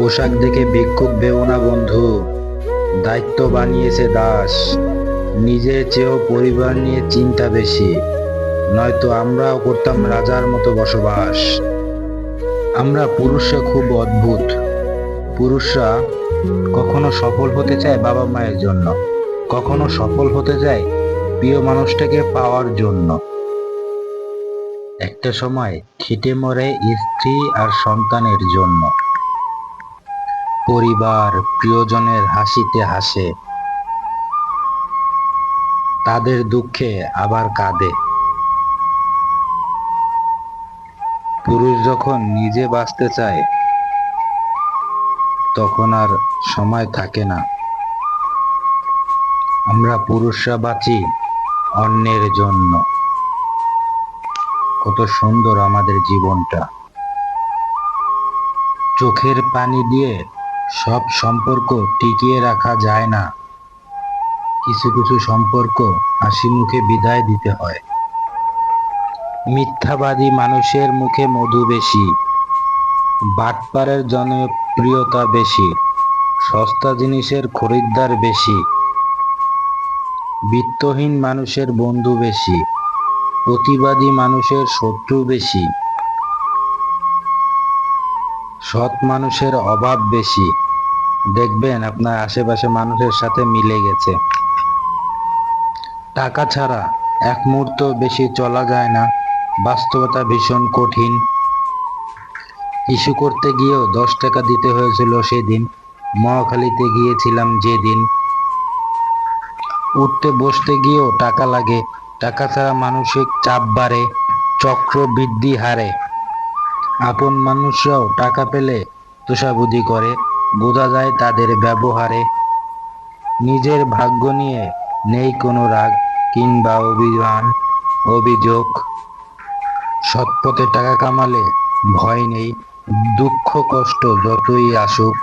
পোশাক দেখে ভিক্ষুক ভেবো না বন্ধু, দায়িত্ব বানিয়েছে দাস। নিজের চেয়েও পরিবার নিয়ে চিন্তা বেশি, নয়তো আমরাও করতাম রাজার মতো বসবাস। আমরা পুরুষরা খুব অদ্ভুত। পুরুষরা কখনো সফল হতে চায় বাবা মায়ের জন্য, কখনো সফল হতে চায় প্রিয় মানুষটাকে পাওয়ার জন্য। একটা সময় খেটে মরে স্ত্রী আর সন্তানের জন্য। পরিবার প্রিয়জনের হাসিতে হাসে, তাদের দুঃখে আবার কাঁদে। পুরুষ যখন নিজে বাঁচতে চায় তখন আর সময় থাকে না। আমরা পুরুষরা বাঁচি অন্যের জন্য। কত সুন্দর আমাদের জীবনটা। চোখের পানি দিয়ে সব সম্পর্ক টিকিয়ে রাখা যায় না। কিছু কিছু সম্পর্ক হাসি মুখে বিদায় দিতে হয়। মিথ্যাবাদী মানুষের মুখে মধু বেশি, বাটপারের জনপ্রিয়তা বেশি, সস্তা জিনিসের খরিদ্দার বেশি। বিত্তহীন মানুষের বন্ধু বেশি, প্রতিবাদী মানুষের শত্রু বেশি। সৎ মানুষের অভাব বেশি। দেখবেন আপনার আশেপাশে মানুষের সাথে মিলে গেছে। টাকা ছাড়া এক মুহূর্ত বেশি চলা যায় না। বাস্তবতা ভীষণ কঠিন। ইস্যু করতে গিয়েও 10 টাকা দিতে হয়েছিল সেদিন। মহাখালীতে গিয়েছিলাম যেদিন। উঠতে বসতে গিয়েও টাকা লাগে। টাকা ছাড়া মানসিক চাপ বাড়ে, চক্রবৃদ্ধি হারে। আপন মানুষরাও টাকা পেলে তোষামোদী করে, বোঝা যায় তাদের ব্যবহারে। নিজের ভাগ্য নিয়ে নেই কোনো রাগ কিংবা অভিযোগ। সৎ পথে টাকা কামালে ভয় নেই, দুঃখ কষ্ট যতই আসুক।